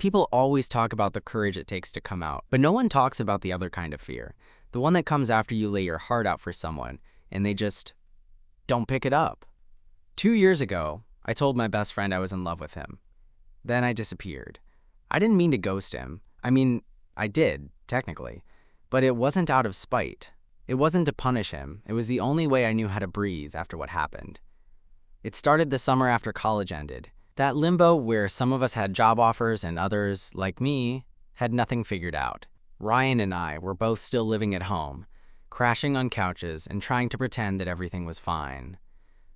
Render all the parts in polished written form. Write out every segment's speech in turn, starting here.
People always talk about the courage it takes to come out, but no one talks about the other kind of fear. The one that comes after you lay your heart out for someone, and they just don't pick it up. 2 years ago, I told my best friend I was in love with him. Then I disappeared. I didn't mean to ghost him. I did, technically. But it wasn't out of spite. It wasn't to punish him. It was the only way I knew how to breathe after what happened. It started the summer after college ended. That limbo where some of us had job offers and others, like me, had nothing figured out. Ryan and I were both still living at home, crashing on couches and trying to pretend that everything was fine.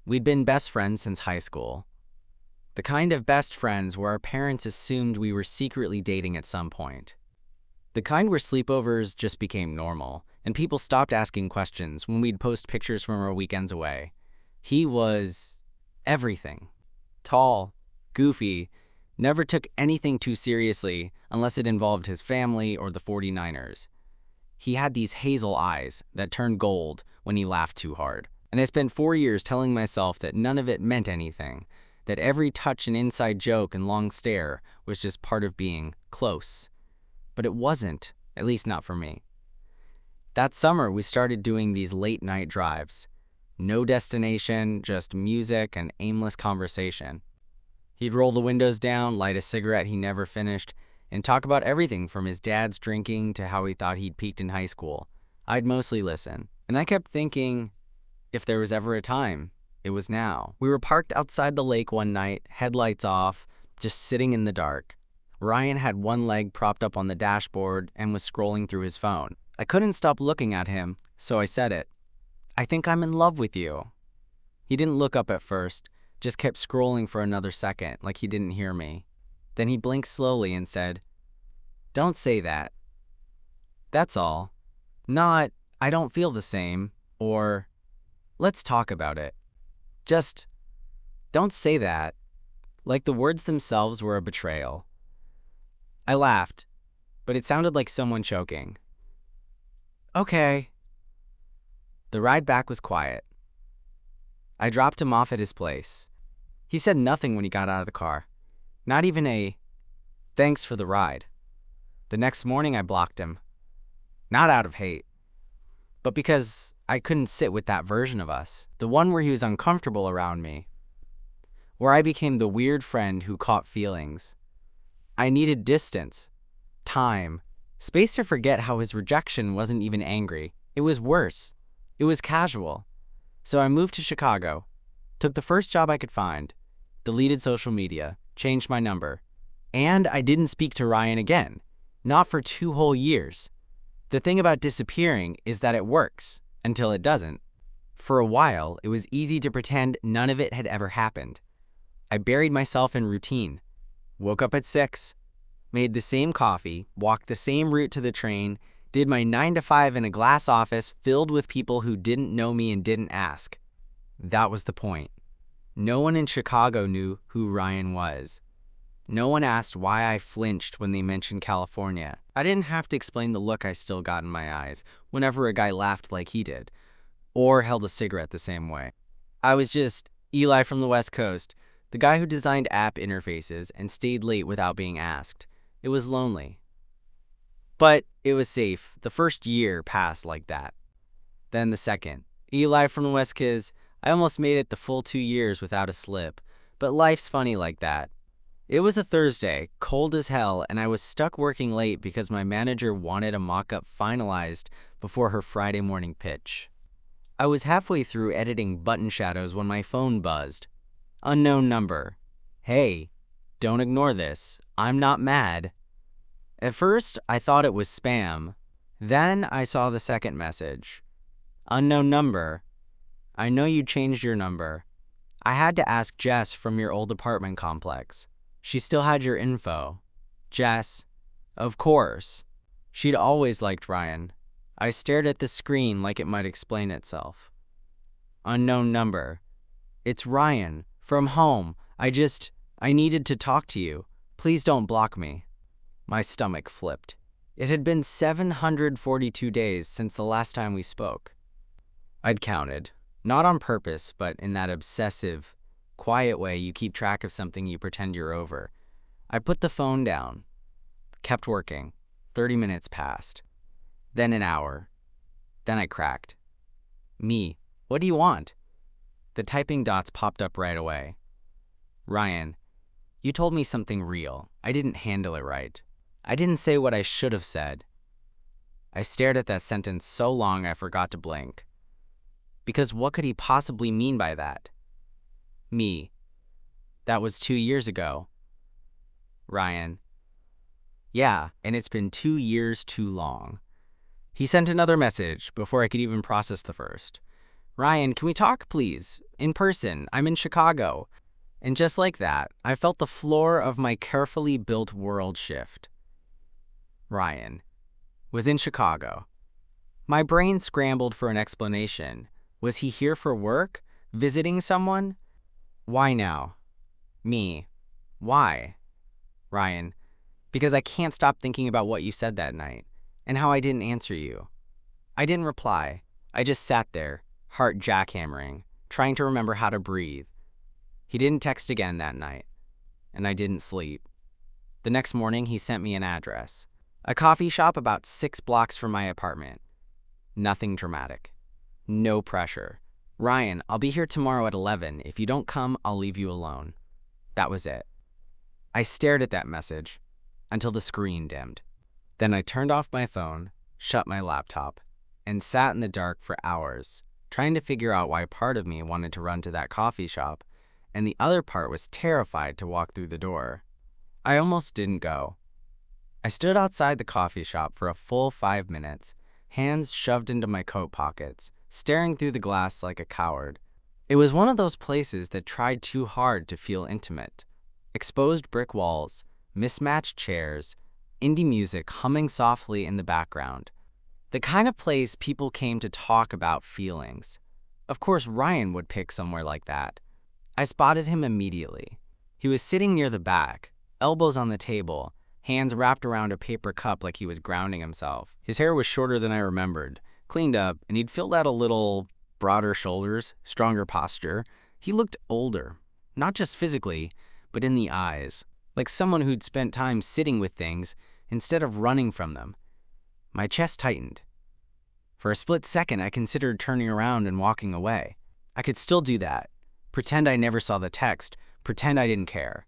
We'd been best friends since high school. The kind of best friends where our parents assumed we were secretly dating at some point. The kind where sleepovers just became normal, and people stopped asking questions when we'd post pictures from our weekends away. He was everything. Tall, goofy, never took anything too seriously unless it involved his family or the 49ers. He had these hazel eyes that turned gold when he laughed too hard. And I spent 4 years telling myself that none of it meant anything, that every touch and inside joke and long stare was just part of being close. But it wasn't, at least not for me. That summer, we started doing these late-night drives. No destination, just music and aimless conversation. He'd roll the windows down, light a cigarette he never finished, and talk about everything from his dad's drinking to how he thought he'd peaked in high school. I'd mostly listen, and I kept thinking, if there was ever a time, it was now. We were parked outside the lake one night, headlights off, just sitting in the dark. Ryan had one leg propped up on the dashboard and was scrolling through his phone. I couldn't stop looking at him, so I said it. "I think I'm in love with you." He didn't look up at first, just kept scrolling for another second like he didn't hear me. Then he blinked slowly and said, "Don't say that. That's all. Not, I don't feel the same, or let's talk about it. Just don't say that." Like the words themselves were a betrayal. I laughed, but it sounded like someone choking. "Okay." The ride back was quiet. I dropped him off at his place. He said nothing when he got out of the car. Not even a, "Thanks for the ride." The next morning I blocked him. Not out of hate, but because I couldn't sit with that version of us, the one where he was uncomfortable around me, where I became the weird friend who caught feelings. I needed distance, time, space to forget how his rejection wasn't even angry. It was worse. It was casual. So I moved to Chicago, took the first job I could find, deleted social media, changed my number, and I didn't speak to Ryan again. Not for 2 whole years. The thing about disappearing is that it works, until it doesn't. For a while, it was easy to pretend none of it had ever happened. I buried myself in routine. Woke up at 6, made the same coffee, walked the same route to the train, did my 9 to 5 in a glass office filled with people who didn't know me and didn't ask. That was the point. No one in Chicago knew who Ryan was. No one asked why I flinched when they mentioned California. I didn't have to explain the look I still got in my eyes whenever a guy laughed like he did, or held a cigarette the same way. I was just Eli from the West Coast, the guy who designed app interfaces and stayed late without being asked. It was lonely. But it was safe. The first year passed like that. Then the second. Eli from the West Coast. I almost made it the full 2 years without a slip. But life's funny like that. It was a Thursday, cold as hell, and I was stuck working late because my manager wanted a mock-up finalized before her Friday morning pitch. I was halfway through editing button shadows when my phone buzzed. Unknown number. "Hey, don't ignore this. I'm not mad." At first, I thought it was spam. Then I saw the second message. "Unknown number. I know you changed your number. I had to ask Jess from your old apartment complex. She still had your info." Jess. Of course. She'd always liked Ryan. I stared at the screen like it might explain itself. Unknown number. "It's Ryan. From home. I needed to talk to you. Please don't block me." My stomach flipped. It had been 742 days since the last time we spoke. I'd counted. Not on purpose, but in that obsessive, quiet way you keep track of something you pretend you're over. I put the phone down. Kept working. 30 minutes passed. Then an hour. Then I cracked. Me, what do you want? The typing dots popped up right away. Ryan, you told me something real. I didn't handle it right. I didn't say what I should have said. I stared at that sentence so long I forgot to blink. Because what could he possibly mean by that? Me. That was 2 years ago. Ryan. Yeah, and it's been 2 years too long. He sent another message before I could even process the first. Ryan, can we talk, please? In person. I'm in Chicago. And just like that, I felt the floor of my carefully built world shift. Ryan was in Chicago. My brain scrambled for an explanation. Was he here for work? Visiting someone? Why now? Me. Why? Ryan. Because I can't stop thinking about what you said that night, and how I didn't answer you. I didn't reply. I just sat there, heart jackhammering, trying to remember how to breathe. He didn't text again that night, and I didn't sleep. The next morning, he sent me an address. A coffee shop about 6 blocks from my apartment. Nothing dramatic. No pressure. Ryan, I'll be here tomorrow at 11. If you don't come, I'll leave you alone. That was it. I stared at that message until the screen dimmed. Then I turned off my phone, shut my laptop, and sat in the dark for hours, trying to figure out why part of me wanted to run to that coffee shop, and the other part was terrified to walk through the door. I almost didn't go. I stood outside the coffee shop for a full 5 minutes, hands shoved into my coat pockets, staring through the glass like a coward. It was one of those places that tried too hard to feel intimate. Exposed brick walls, mismatched chairs, indie music humming softly in the background. The kind of place people came to talk about feelings. Of course, Ryan would pick somewhere like that. I spotted him immediately. He was sitting near the back, elbows on the table, hands wrapped around a paper cup like he was grounding himself. His hair was shorter than I remembered, cleaned up, and he'd filled out a little. Broader shoulders, stronger posture. He looked older, not just physically, but in the eyes, like someone who'd spent time sitting with things instead of running from them. My chest tightened. For a split second, I considered turning around and walking away. I could still do that, pretend I never saw the text, pretend I didn't care.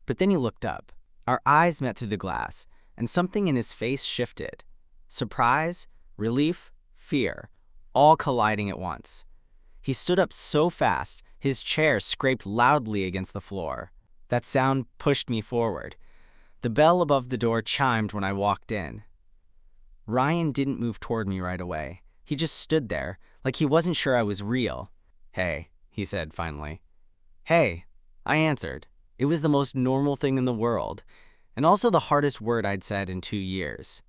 But then he looked up. Our eyes met through the glass, and something in his face shifted. Surprise, relief, fear, all colliding at once. He stood up so fast, his chair scraped loudly against the floor. That sound pushed me forward. The bell above the door chimed when I walked in. Ryan didn't move toward me right away. He just stood there, like he wasn't sure I was real. Hey, he said finally. Hey, I answered. It was the most normal thing in the world, and also the hardest word I'd said in 2 years.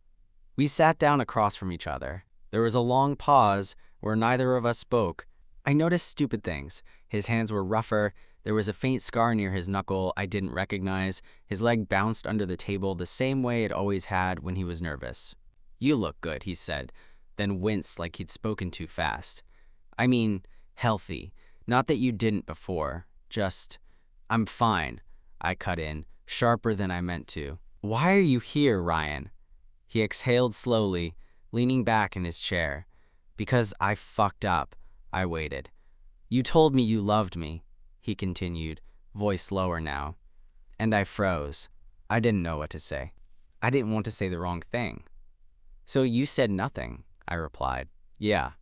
We sat down across from each other. There was a long pause where neither of us spoke. I noticed stupid things. His hands were rougher. There was a faint scar near his knuckle I didn't recognize. His leg bounced under the table the same way it always had when he was nervous. You look good, he said, then winced like he'd spoken too fast. I mean, healthy. Not that you didn't before. Just, I'm fine. I cut in, sharper than I meant to. Why are you here, Ryan? He exhaled slowly, leaning back in his chair. Because I fucked up, I waited. You told me you loved me, he continued, voice lower now. And I froze. I didn't know what to say. I didn't want to say the wrong thing. So you said nothing, I replied. Yeah,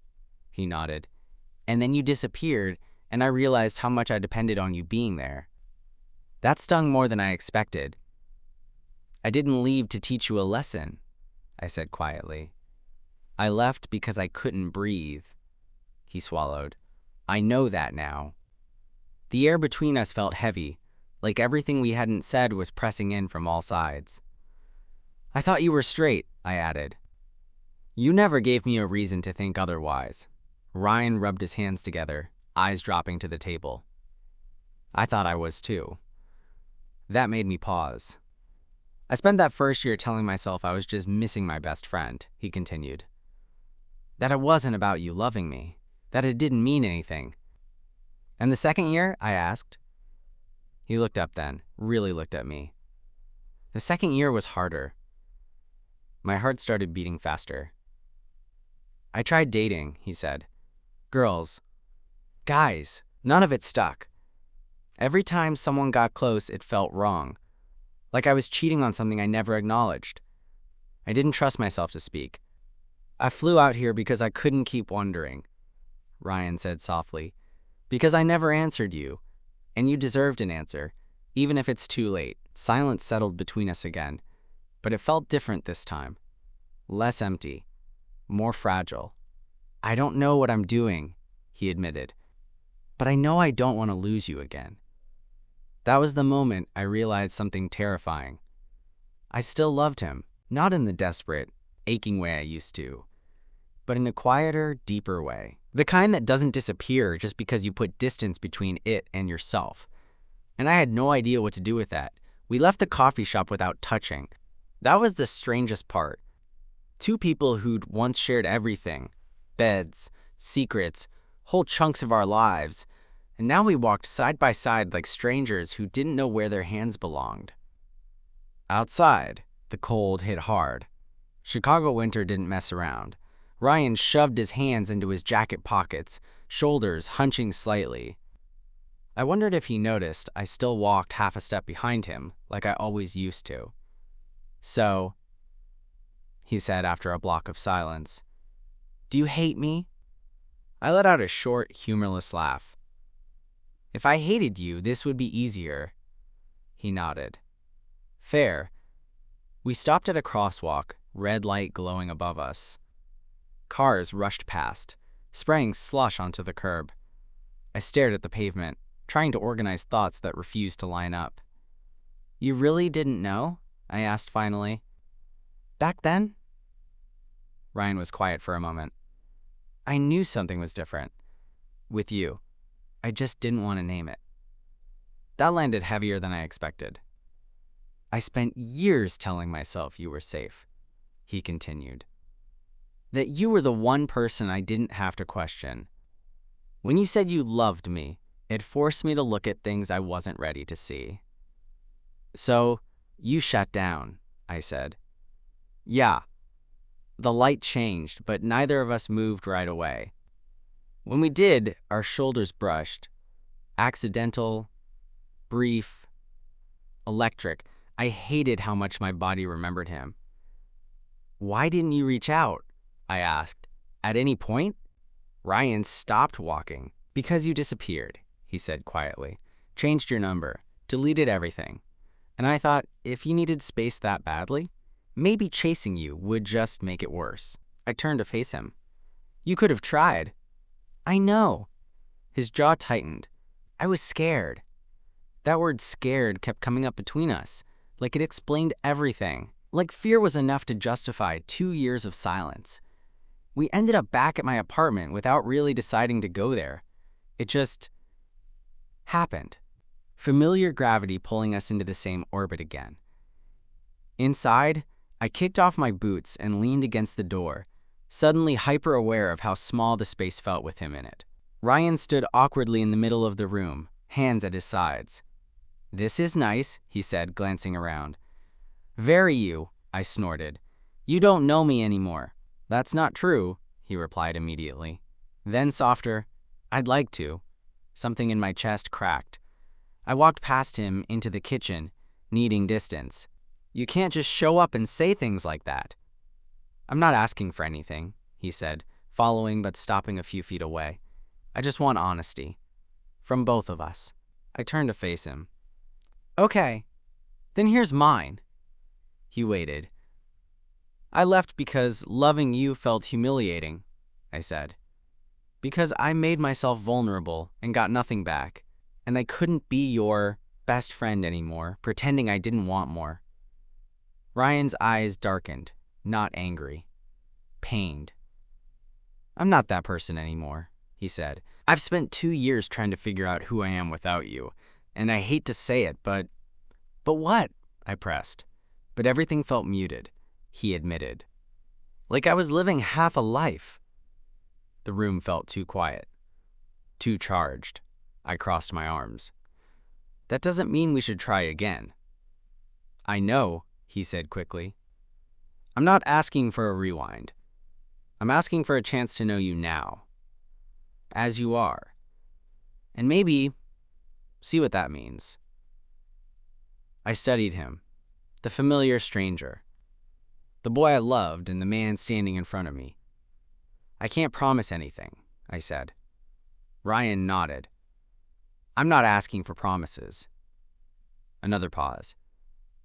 he nodded. And then you disappeared, and I realized how much I depended on you being there. That stung more than I expected. I didn't leave to teach you a lesson, I said quietly. I left because I couldn't breathe. He swallowed. I know that now. The air between us felt heavy, like everything we hadn't said was pressing in from all sides. I thought you were straight, I added. You never gave me a reason to think otherwise. Ryan rubbed his hands together, eyes dropping to the table. I thought I was too. That made me pause. I spent that first year telling myself I was just missing my best friend, he continued. That it wasn't about you loving me, that it didn't mean anything. And the second year, I asked. He looked up then, really looked at me. The second year was harder. My heart started beating faster. I tried dating, he said. Girls. Guys. None of it stuck. Every time someone got close, it felt wrong. Like I was cheating on something I never acknowledged. I didn't trust myself to speak. I flew out here because I couldn't keep wondering, Ryan said softly. Because I never answered you, and you deserved an answer, even if it's too late. Silence settled between us again, but it felt different this time. Less empty, more fragile. I don't know what I'm doing, he admitted, but I know I don't want to lose you again. That was the moment I realized something terrifying. I still loved him, not in the desperate, aching way I used to, but in a quieter, deeper way. The kind that doesn't disappear just because you put distance between it and yourself. And I had no idea what to do with that. We left the coffee shop without touching. That was the strangest part. Two people who'd once shared everything, beds, secrets, whole chunks of our lives, and now we walked side by side like strangers who didn't know where their hands belonged. Outside, the cold hit hard. Chicago winter didn't mess around. Ryan shoved his hands into his jacket pockets, shoulders hunching slightly. I wondered if he noticed I still walked half a step behind him, like I always used to. So, he said after a block of silence, do you hate me? I let out a short, humorless laugh. If I hated you, this would be easier. He nodded. Fair. We stopped at a crosswalk, red light glowing above us. Cars rushed past, spraying slush onto the curb. I stared at the pavement, trying to organize thoughts that refused to line up. You really didn't know? I asked finally. Back then? Ryan was quiet for a moment. I knew something was different. With you. I just didn't want to name it. That landed heavier than I expected. I spent years telling myself you were safe, he continued. That you were the one person I didn't have to question. When you said you loved me, it forced me to look at things I wasn't ready to see. So, you shut down, I said. Yeah. The light changed, but neither of us moved right away. When we did, our shoulders brushed. Accidental, brief, electric. I hated how much my body remembered him. Why didn't you reach out? I asked. At any point? Ryan stopped walking. Because you disappeared, he said quietly. Changed your number. Deleted everything. And I thought, if you needed space that badly, maybe chasing you would just make it worse. I turned to face him. You could have tried. I know. His jaw tightened. I was scared. That word scared kept coming up between us, like it explained everything. Like fear was enough to justify 2 years of silence. We ended up back at my apartment without really deciding to go there. It just happened. Familiar gravity pulling us into the same orbit again. Inside, I kicked off my boots and leaned against the door, suddenly hyper-aware of how small the space felt with him in it. Ryan stood awkwardly in the middle of the room, hands at his sides. This is nice, he said, glancing around. Very you, I snorted. You don't know me anymore. That's not true, he replied immediately. Then softer, I'd like to. Something in my chest cracked. I walked past him into the kitchen, needing distance. You can't just show up and say things like that. I'm not asking for anything, he said, following but stopping a few feet away. I just want honesty. From both of us. I turned to face him. Okay, then here's mine. He waited. I left because loving you felt humiliating, I said. Because I made myself vulnerable and got nothing back, and I couldn't be your best friend anymore, pretending I didn't want more. Ryan's eyes darkened, not angry. Pained. I'm not that person anymore, he said. I've spent 2 years trying to figure out who I am without you, and I hate to say it, but what? I pressed. But everything felt muted, he admitted. Like I was living half a life. The room felt too quiet, too charged. I crossed my arms. That doesn't mean we should try again. I know, he said quickly. I'm not asking for a rewind. I'm asking for a chance to know you now, as you are, and maybe see what that means. I studied him, the familiar stranger, the boy I loved and the man standing in front of me. I can't promise anything, I said. Ryan nodded. I'm not asking for promises. Another pause.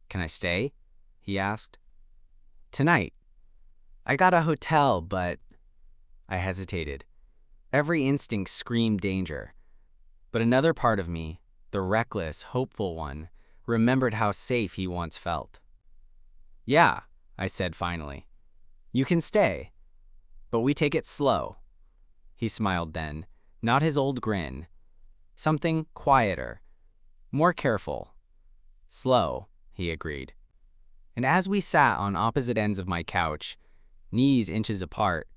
Can I stay? He asked. Tonight. I got a hotel, but... I hesitated. Every instinct screamed danger. But another part of me, the reckless, hopeful one, remembered how safe he once felt. Yeah, I said finally. You can stay, but we take it slow. He smiled then, not his old grin. Something quieter, more careful. Slow, he agreed. And as we sat on opposite ends of my couch, knees inches apart,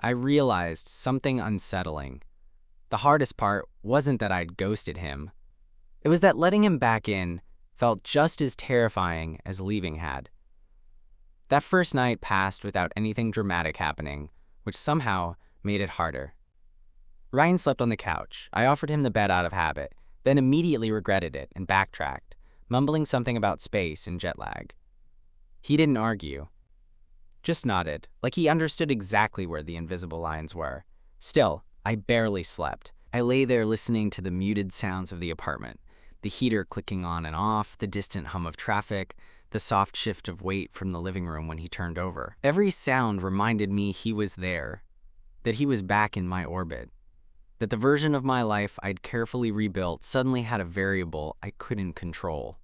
I realized something unsettling. The hardest part wasn't that I'd ghosted him. It was that letting him back in felt just as terrifying as leaving had. That first night passed without anything dramatic happening, which somehow made it harder. Ryan slept on the couch. I offered him the bed out of habit, then immediately regretted it and backtracked, mumbling something about space and jet lag. He didn't argue, just nodded, like he understood exactly where the invisible lines were. Still, I barely slept. I lay there listening to the muted sounds of the apartment, the heater clicking on and off, the distant hum of traffic, the soft shift of weight from the living room when he turned over. Every sound reminded me he was there, that he was back in my orbit, that the version of my life I'd carefully rebuilt suddenly had a variable I couldn't control.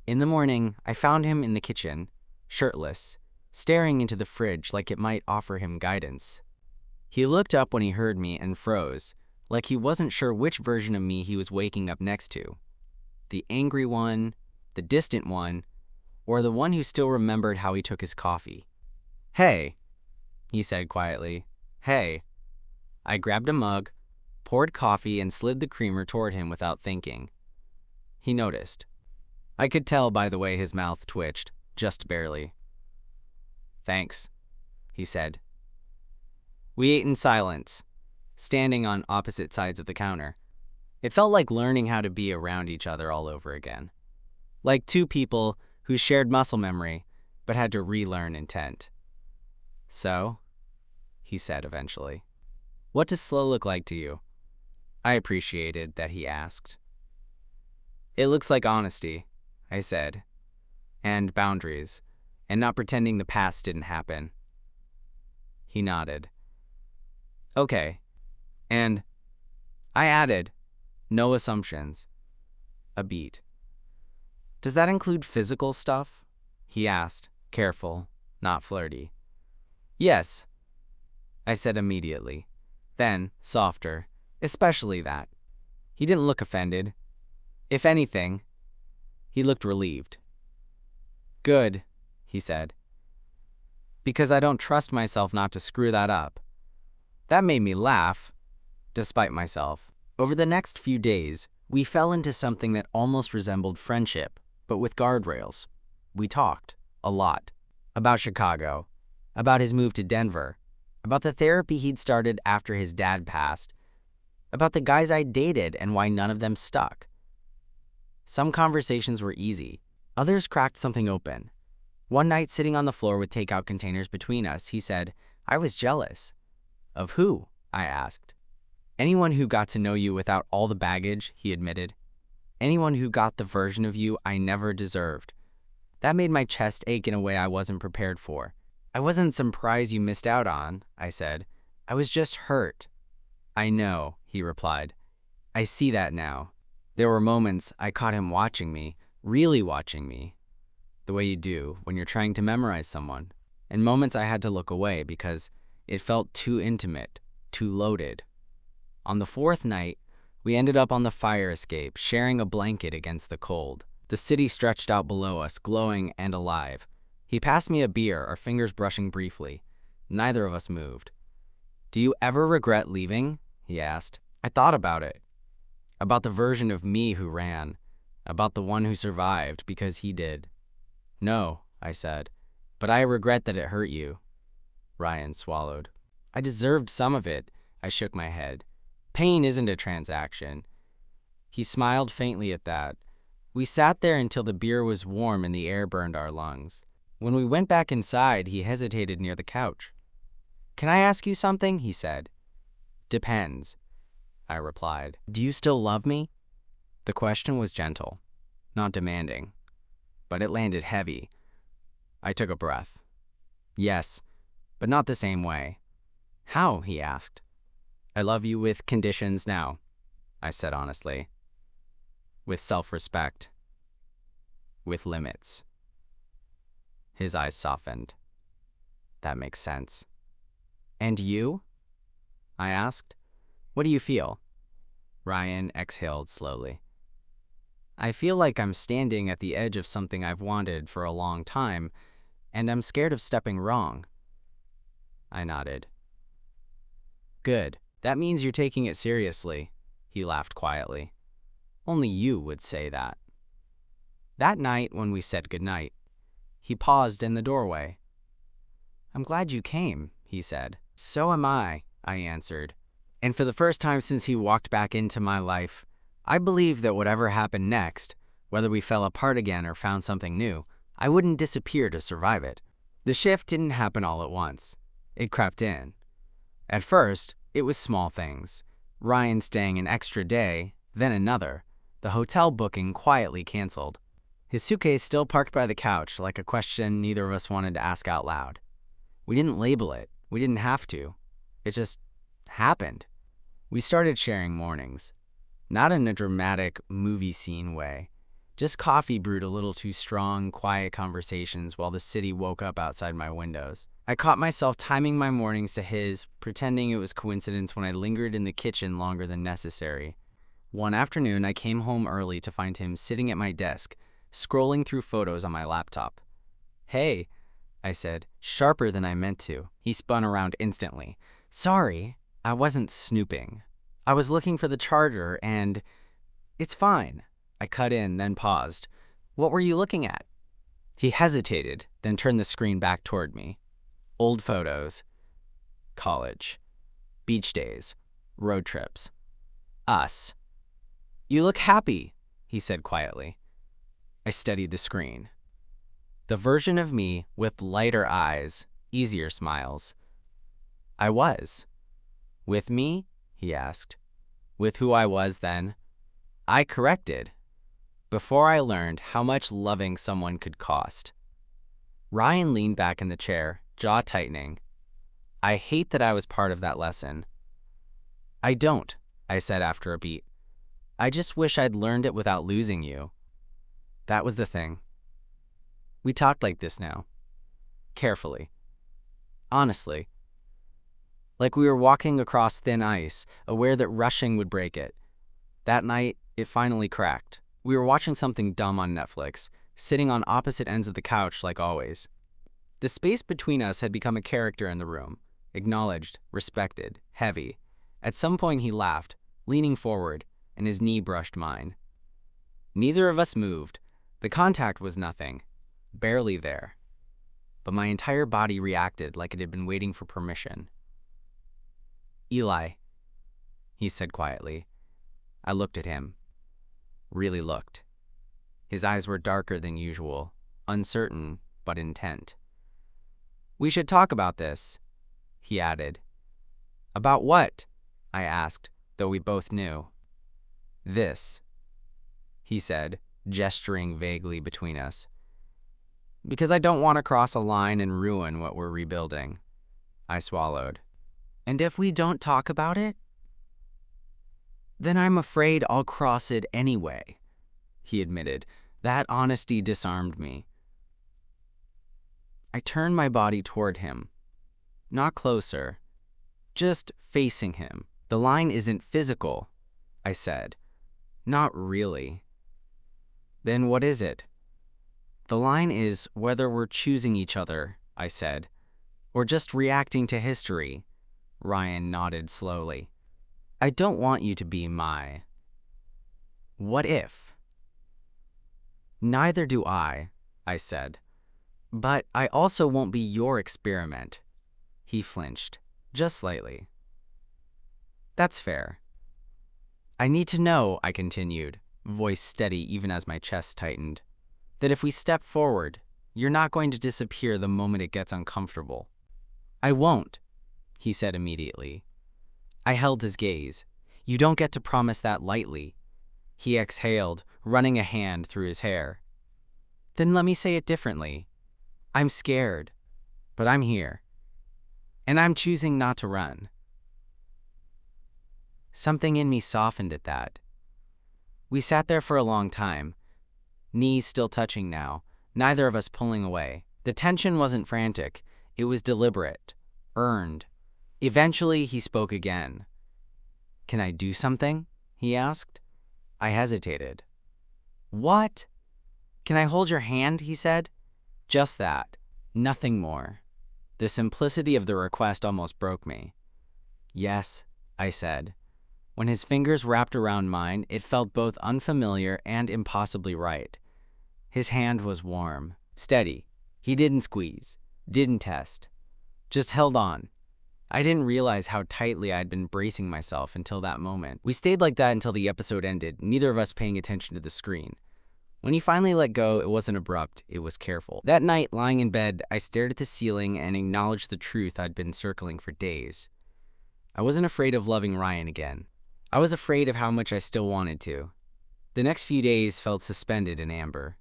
In the morning, I found him in the kitchen, shirtless, staring into the fridge like it might offer him guidance. He looked up when he heard me and froze, like he wasn't sure which version of me he was waking up next to. The angry one, the distant one, or the one who still remembered how he took his coffee. Hey, he said quietly. Hey. I grabbed a mug, poured coffee, and slid the creamer toward him without thinking. He noticed. I could tell by the way his mouth twitched, just barely. Thanks, he said. We ate in silence, standing on opposite sides of the counter. It felt like learning how to be around each other all over again. Like two people who shared muscle memory, but had to relearn intent. So, he said eventually, what does slow look like to you? I appreciated that he asked. It looks like honesty, I said, and boundaries, and not pretending the past didn't happen. He nodded. Okay, and I added, no assumptions. A beat. Does that include physical stuff? He asked, careful, not flirty. Yes, I said immediately. Then, softer, especially that. He didn't look offended. If anything, he looked relieved. Good, he said. Because I don't trust myself not to screw that up. That made me laugh, despite myself. Over the next few days, we fell into something that almost resembled friendship, but with guardrails. We talked, a lot, about Chicago, about his move to Denver, about the therapy he'd started after his dad passed, about the guys I'd dated and why none of them stuck. Some conversations were easy. Others cracked something open. One night, sitting on the floor with takeout containers between us, he said, I was jealous. Of who? I asked. Anyone who got to know you without all the baggage, he admitted. Anyone who got the version of you I never deserved. That made my chest ache in a way I wasn't prepared for. I wasn't some prize you missed out on, I said. I was just hurt. I know, he replied. I see that now. There were moments I caught him watching me, really watching me, the way you do when you're trying to memorize someone, and moments I had to look away because it felt too intimate, too loaded. On the fourth night, we ended up on the fire escape, sharing a blanket against the cold. The city stretched out below us, glowing and alive. He passed me a beer, our fingers brushing briefly. Neither of us moved. Do you ever regret leaving? He asked. I thought about it. About the version of me who ran. About the one who survived because he did. No, I said. But I regret that it hurt you. Ryan swallowed. I deserved some of it. I shook my head. Pain isn't a transaction. He smiled faintly at that. We sat there until the beer was warm and the air burned our lungs. When we went back inside, he hesitated near the couch. Can I ask you something? He said. Depends, I replied. Do you still love me? The question was gentle, not demanding, but it landed heavy. I took a breath. Yes, but not the same way. How? He asked. I love you with conditions now, I said honestly. With self-respect. With limits. His eyes softened. That makes sense. And you? I asked. What do you feel? Ryan exhaled slowly. I feel like I'm standing at the edge of something I've wanted for a long time, and I'm scared of stepping wrong. I nodded. Good. That means you're taking it seriously, he laughed quietly. Only you would say that. That night when we said goodnight, he paused in the doorway. I'm glad you came, he said. So am I answered. And for the first time since he walked back into my life, I believed that whatever happened next, whether we fell apart again or found something new, I wouldn't disappear to survive it. The shift didn't happen all at once. It crept in. At first, it was small things. Ryan staying an extra day, then another. The hotel booking quietly canceled. His suitcase still parked by the couch like a question neither of us wanted to ask out loud. We didn't label it. We didn't have to. It just happened. We started sharing mornings. Not in a dramatic movie scene way. Just coffee brewed a little too strong, quiet conversations while the city woke up outside my windows. I caught myself timing my mornings to his, pretending it was coincidence when I lingered in the kitchen longer than necessary. One afternoon, I came home early to find him sitting at my desk, scrolling through photos on my laptop. Hey, I said, sharper than I meant to. He spun around instantly. Sorry, I wasn't snooping. I was looking for the charger and... It's fine. I cut in, then paused. What were you looking at? He hesitated, then turned the screen back toward me. Old photos. College. Beach days. Road trips. Us. You look happy, he said quietly. I studied the screen. The version of me with lighter eyes, easier smiles. I was. With me? He asked. With who I was then? I corrected. Before I learned how much loving someone could cost. Ryan leaned back in the chair, jaw tightening. I hate that I was part of that lesson. I don't, I said after a beat. I just wish I'd learned it without losing you. That was the thing. We talked like this now. Carefully. Honestly. Like we were walking across thin ice, aware that rushing would break it. That night, it finally cracked. We were watching something dumb on Netflix, sitting on opposite ends of the couch like always. The space between us had become a character in the room, acknowledged, respected, heavy. At some point he laughed, leaning forward, and his knee brushed mine. Neither of us moved. The contact was nothing, barely there. But my entire body reacted like it had been waiting for permission. Eli, he said quietly. I looked at him. Really looked. His eyes were darker than usual, uncertain but intent. We should talk about this, he added. About what? I asked, though we both knew. This, he said, gesturing vaguely between us. Because I don't want to cross a line and ruin what we're rebuilding. I swallowed. And if we don't talk about it? Then I'm afraid I'll cross it anyway, he admitted. That honesty disarmed me. I turned my body toward him. Not closer, just facing him. The line isn't physical, I said. Not really. Then what is it? The line is whether we're choosing each other, I said, or just reacting to history. Ryan nodded slowly. I don't want you to be my... What if? Neither do I said. But I also won't be your experiment. He flinched, just slightly. That's fair. I need to know, I continued, voice steady even as my chest tightened, that if we step forward, you're not going to disappear the moment it gets uncomfortable. I won't, he said immediately. I held his gaze. You don't get to promise that lightly. He exhaled, running a hand through his hair. Then let me say it differently. I'm scared, but I'm here. And I'm choosing not to run. Something in me softened at that. We sat there for a long time, knees still touching now, neither of us pulling away. The tension wasn't frantic, it was deliberate, earned. Eventually, he spoke again. Can I do something? He asked. I hesitated. What? Can I hold your hand? He said. Just that. Nothing more. The simplicity of the request almost broke me. Yes, I said. When his fingers wrapped around mine, it felt both unfamiliar and impossibly right. His hand was warm, steady. He didn't squeeze, didn't test. Just held on. I didn't realize how tightly I'd been bracing myself until that moment. We stayed like that until the episode ended, neither of us paying attention to the screen. When he finally let go, it wasn't abrupt, it was careful. That night, lying in bed, I stared at the ceiling and acknowledged the truth I'd been circling for days. I wasn't afraid of loving Ryan again. I was afraid of how much I still wanted to. The next few days felt suspended in amber.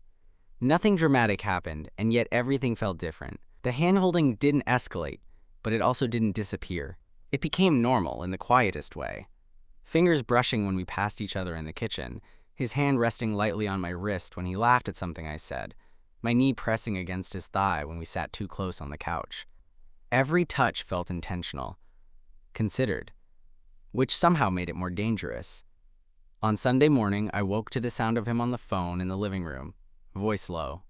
Nothing dramatic happened, and yet everything felt different. The hand-holding didn't escalate, but it also didn't disappear. It became normal in the quietest way. Fingers brushing when we passed each other in the kitchen, his hand resting lightly on my wrist when he laughed at something I said, my knee pressing against his thigh when we sat too close on the couch. Every touch felt intentional, considered, which somehow made it more dangerous. On Sunday morning, I woke to the sound of him on the phone in the living room, voice low.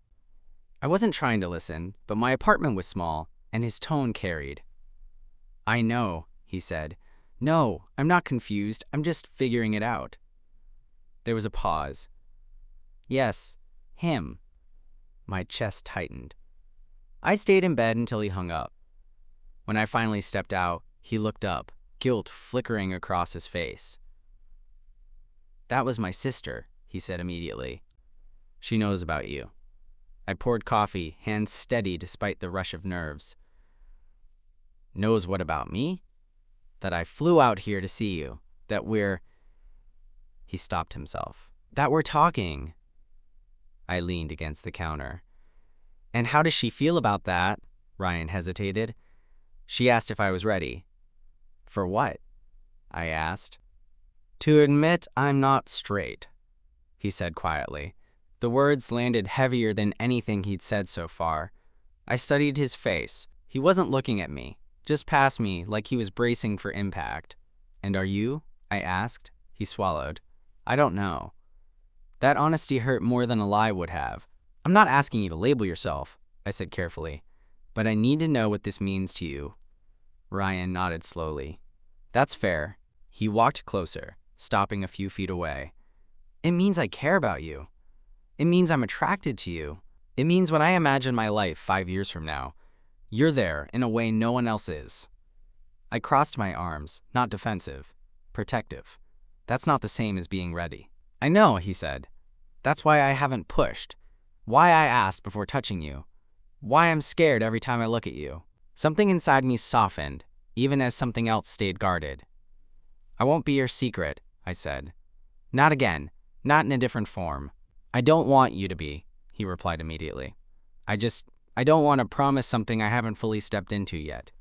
I wasn't trying to listen, but my apartment was small, and his tone carried. I know, he said. No, I'm not confused, I'm just figuring it out. There was a pause. Yes, him. My chest tightened. I stayed in bed until he hung up. When I finally stepped out, he looked up, guilt flickering across his face. That was my sister, he said immediately. She knows about you. I poured coffee, hands steady despite the rush of nerves. Knows what about me? That I flew out here to see you. That we're... He stopped himself. That we're talking. I leaned against the counter. And how does she feel about that? Ryan hesitated. She asked if I was ready. For what? I asked. To admit I'm not straight, he said quietly. The words landed heavier than anything he'd said so far. I studied his face. He wasn't looking at me, just past me like he was bracing for impact. And are you? I asked. He swallowed. I don't know. That honesty hurt more than a lie would have. I'm not asking you to label yourself, I said carefully, but I need to know what this means to you. Ryan nodded slowly. That's fair. He walked closer, stopping a few feet away. It means I care about you. It means I'm attracted to you. It means when I imagine my life 5 years from now, you're there in a way no one else is. I crossed my arms, not defensive, protective. That's not the same as being ready. I know, he said. That's why I haven't pushed. Why I asked before touching you. Why I'm scared every time I look at you. Something inside me softened, even as something else stayed guarded. I won't be your secret, I said. Not again, not in a different form. I don't want you to be, he replied immediately. I don't want to promise something I haven't fully stepped into yet.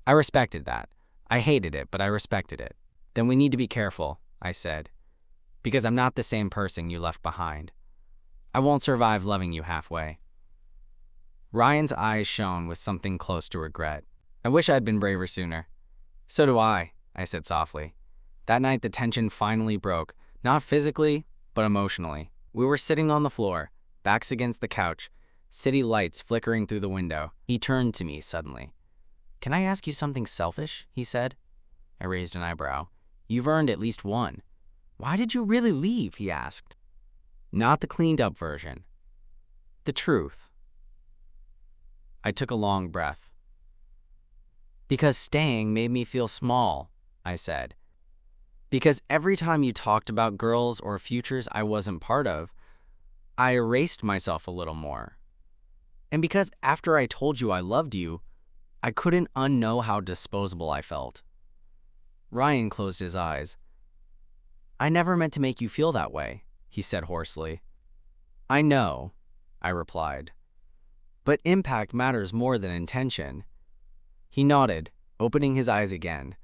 I respected that. I hated it, but I respected it. Then we need to be careful, I said, because I'm not the same person you left behind. I won't survive loving you halfway. Ryan's eyes shone with something close to regret. I wish I'd been braver sooner. So do I said softly. That night the tension finally broke, not physically, but emotionally. We were sitting on the floor, backs against the couch, city lights flickering through the window. He turned to me suddenly. Can I ask you something selfish? He said. I raised an eyebrow. You've earned at least one. Why did you really leave? He asked. Not the cleaned up version. The truth. I took a long breath. Because staying made me feel small, I said. Because every time you talked about girls or futures I wasn't part of, I erased myself a little more. And because after I told you I loved you, I couldn't unknow how disposable I felt. Ryan closed his eyes. I never meant to make you feel that way, he said hoarsely. I know, I replied. But impact matters more than intention. He nodded, opening his eyes again.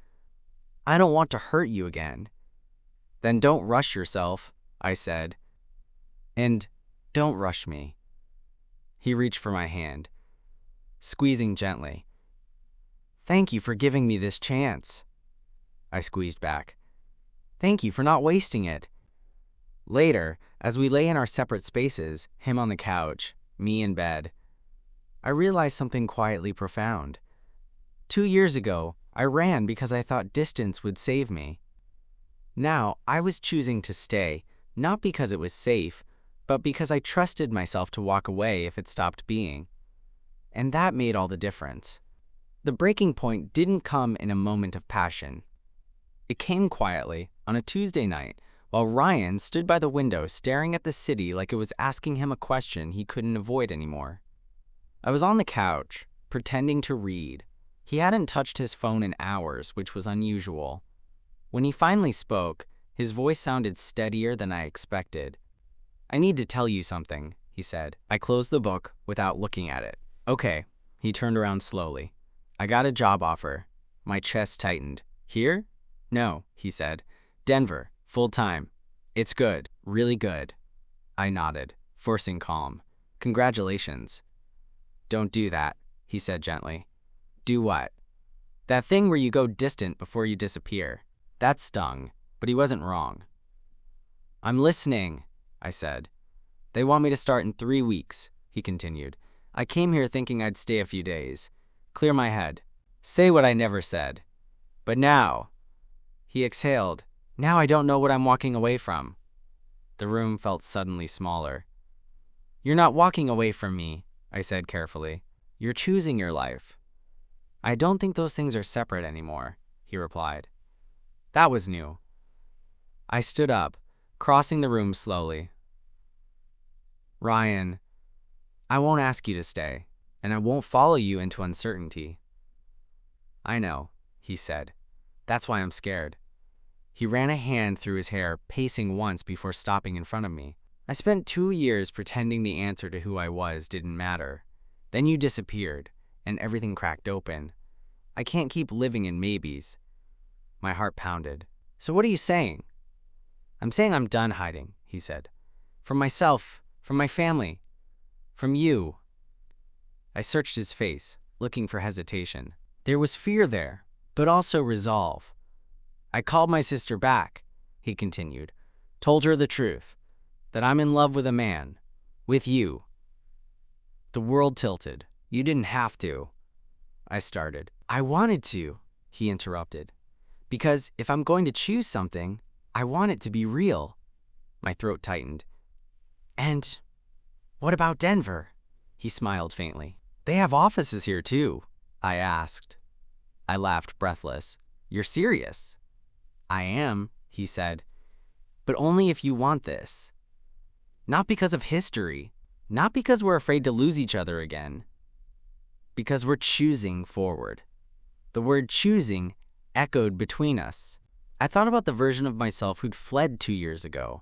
I don't want to hurt you again. Then don't rush yourself, I said. And don't rush me. He reached for my hand, squeezing gently. Thank you for giving me this chance. I squeezed back. Thank you for not wasting it. Later, as we lay in our separate spaces, him on the couch, me in bed, I realized something quietly profound. 2 years ago, I ran because I thought distance would save me. Now, I was choosing to stay, not because it was safe, but because I trusted myself to walk away if it stopped being. And that made all the difference. The breaking point didn't come in a moment of passion. It came quietly, on a Tuesday night, while Ryan stood by the window staring at the city like it was asking him a question he couldn't avoid anymore. I was on the couch, pretending to read. He hadn't touched his phone in hours, which was unusual. When he finally spoke, his voice sounded steadier than I expected. I need to tell you something, he said. I closed the book without looking at it. Okay, he turned around slowly. I got a job offer. My chest tightened. Here? No, he said. Denver, full-time. It's good, really good. I nodded, forcing calm. Congratulations. Don't do that, he said gently. Do what? That thing where you go distant before you disappear. That stung, but he wasn't wrong. I'm listening, I said. They want me to start in 3 weeks, he continued. I came here thinking I'd stay a few days. Clear my head. Say what I never said. But now, he exhaled. Now I don't know what I'm walking away from. The room felt suddenly smaller. You're not walking away from me, I said carefully. You're choosing your life. I don't think those things are separate anymore, he replied. That was new. I stood up, crossing the room slowly. Ryan, I won't ask you to stay, and I won't follow you into uncertainty. I know, he said. That's why I'm scared. He ran a hand through his hair, pacing once before stopping in front of me. I spent 2 years pretending the answer to who I was didn't matter. Then you disappeared, and everything cracked open. I can't keep living in maybes. My heart pounded. So what are you saying? I'm saying I'm done hiding, he said. From myself, from my family, from you. I searched his face, looking for hesitation. There was fear there, but also resolve. I called my sister back, he continued. Told her the truth, that I'm in love with a man, with you. The world tilted. You didn't have to. I started. I wanted to, he interrupted. Because if I'm going to choose something, I want it to be real. My throat tightened. And what about Denver? He smiled faintly. They have offices here too, I asked. I laughed, breathless. You're serious? I am, he said. But only if you want this. Not because of history. Not because we're afraid to lose each other again. Because we're choosing forward. The word choosing echoed between us. I thought about the version of myself who'd fled 2 years ago.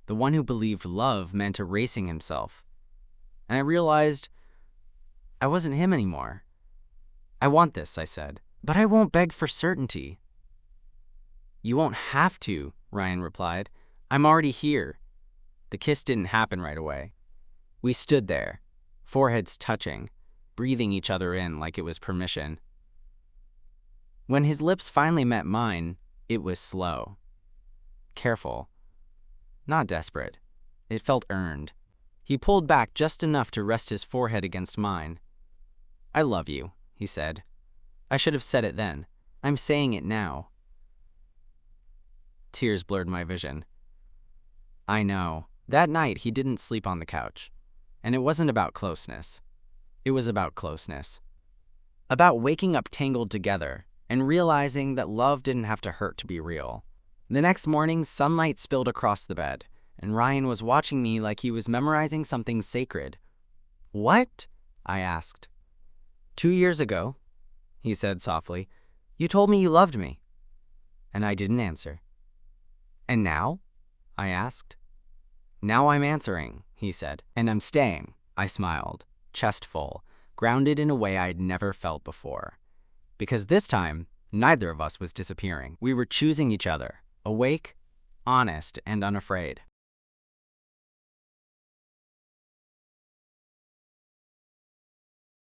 The one who believed love meant erasing himself. And I realized I wasn't him anymore. I want this, I said, but I won't beg for certainty. You won't have to, Ryan replied. I'm already here. The kiss didn't happen right away. We stood there, foreheads touching, breathing each other in like it was permission. When his lips finally met mine, it was slow. Careful. Not desperate. It felt earned. He pulled back just enough to rest his forehead against mine. I love you, he said. I should have said it then. I'm saying it now. Tears blurred my vision. I know. That night he didn't sleep on the couch. And it wasn't about closeness. It was about closeness. About waking up tangled together and realizing that love didn't have to hurt to be real. The next morning, sunlight spilled across the bed, and Ryan was watching me like he was memorizing something sacred. "What?" I asked. "2 years ago," he said softly, "you told me you loved me." And I didn't answer. "And now?" I asked. "Now I'm answering," he said. "And I'm staying," I smiled, chest full, grounded in a way I'd never felt before. Because this time, neither of us was disappearing. We were choosing each other, awake, honest, and unafraid.